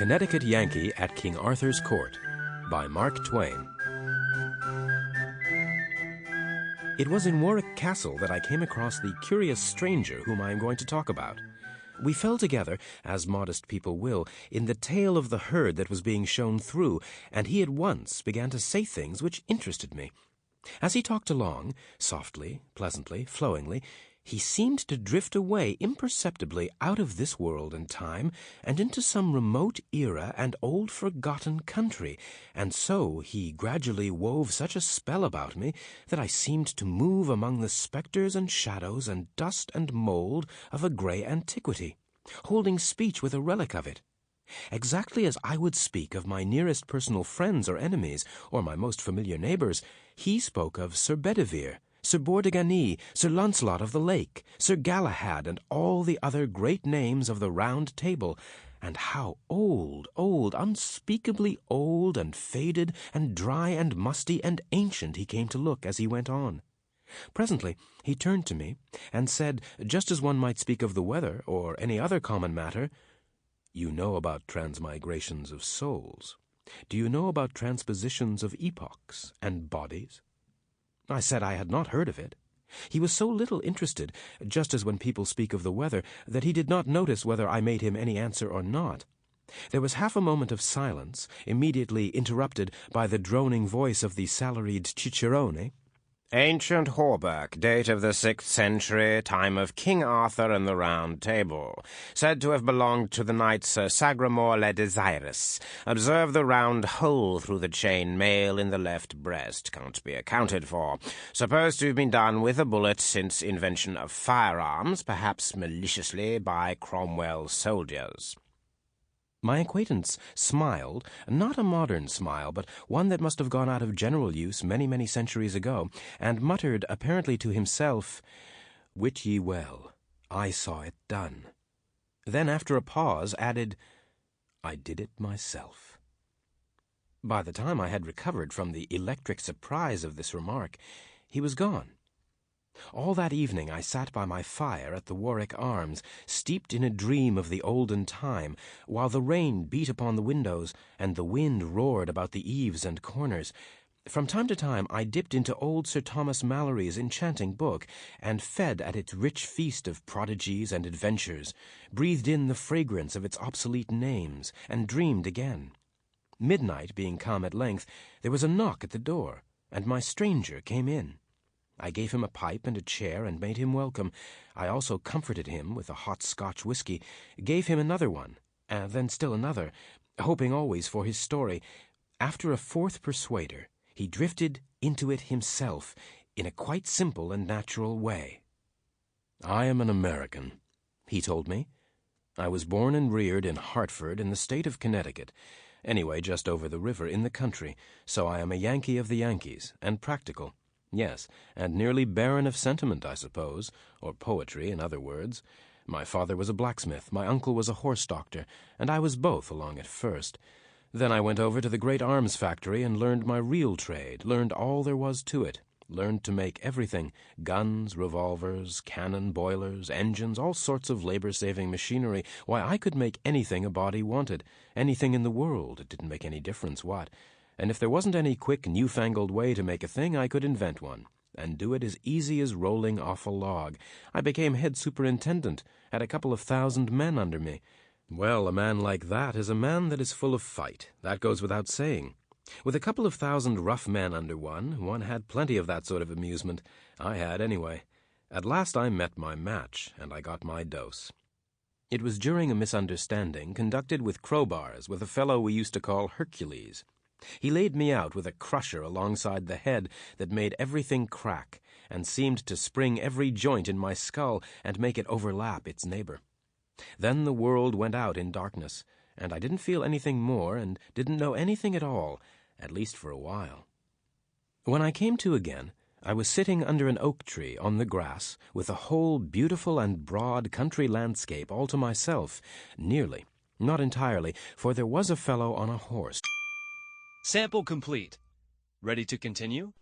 Connecticut Yankee at King Arthur's Court by Mark Twain. It was in Warwick Castle that I came across the curious stranger whom I am going to talk about. We fell together, as modest people will, in the tail of the herd that was being shown through, and he at once began to say things which interested me. As he talked along, softly, pleasantly, flowingly, he seemed to drift away imperceptibly out of this world and time and into some remote era and old forgotten country, and so he gradually wove such a spell about me that I seemed to move among the spectres and shadows and dust and mold of a grey antiquity, holding speech with a relic of it. Exactly as I would speak of my nearest personal friends or enemies, or my most familiar neighbours, he spoke of Sir Bedivere, Sir Bordigany, Sir Launcelot of the Lake, Sir Galahad, and all the other great names of the Round Table, and how old, unspeakably old and faded and dry and musty and ancient he came to look as he went on. Presently he turned to me and said, just as one might speak of the weather or any other common matter, "You know about transmigrations of souls. Do you know about transpositions of epochs and bodies?" I said I had not heard of it. He was so little interested, just as when people speak of the weather, that he did not notice whether I made him any answer or not. There was half a moment of silence, immediately interrupted by the droning voice of the salaried cicerone. "Ancient hauberk, date of the 6th century, time of King Arthur and the Round Table. Said to have belonged to the knight Sir Sagramore le Desirous. Observe the round hole through the chain mail in the left breast. Can't be accounted for. Supposed to have been done with a bullet since invention of firearms, perhaps maliciously by Cromwell's soldiers." My acquaintance smiled, not a modern smile, but one that must have gone out of general use many, many centuries ago, and muttered, apparently to himself, "Wit ye well, I saw it done." Then, after a pause, added, "I did it myself." By the time I had recovered from the electric surprise of this remark, he was gone. All that evening I sat by my fire at the Warwick Arms, steeped in a dream of the olden time, while the rain beat upon the windows and the wind roared about the eaves and corners. From time to time I dipped into old Sir Thomas Malory's enchanting book, and fed at its rich feast of prodigies and adventures, breathed in the fragrance of its obsolete names, and dreamed again. Midnight being come at length, there was a knock at the door, and my stranger came in. I gave him a pipe and a chair and made him welcome. I also comforted him with a hot Scotch whisky, gave him another one, and then still another, hoping always for his story. After a fourth persuader, he drifted into it himself in a quite simple and natural way. "I am an American," he told me. "I was born and reared in Hartford in the state of Connecticut, anyway just over the river in the country, so I am a Yankee of the Yankees, and practical. Yes, and nearly barren of sentiment, I suppose, or poetry, in other words. My father was a blacksmith, my uncle was a horse doctor, and I was both along at first. Then I went over to the great arms factory and learned my real trade, learned all there was to it, learned to make everything, guns, revolvers, cannon, boilers, engines, all sorts of labor-saving machinery. Why, I could make anything a body wanted, anything in the world, it didn't make any difference what. And if there wasn't any quick, newfangled way to make a thing, I could invent one, and do it as easy as rolling off a log. I became head superintendent, had a couple of 1,000 men under me. Well, a man like that is a man that is full of fight. That goes without saying. With a couple of 1,000 rough men under one had plenty of that sort of amusement. I had, anyway. At last I met my match, and I got my dose. It was during a misunderstanding conducted with crowbars with a fellow we used to call Hercules. He laid me out with a crusher alongside the head that made everything crack, and seemed to spring every joint in my skull and make it overlap its neighbor. Then the world went out in darkness, and I didn't feel anything more and didn't know anything at all, at least for a while. When I came to again, I was sitting under an oak tree on the grass, with the whole beautiful and broad country landscape all to myself, nearly, not entirely, for there was a fellow on a horse. Sample complete. Ready to continue?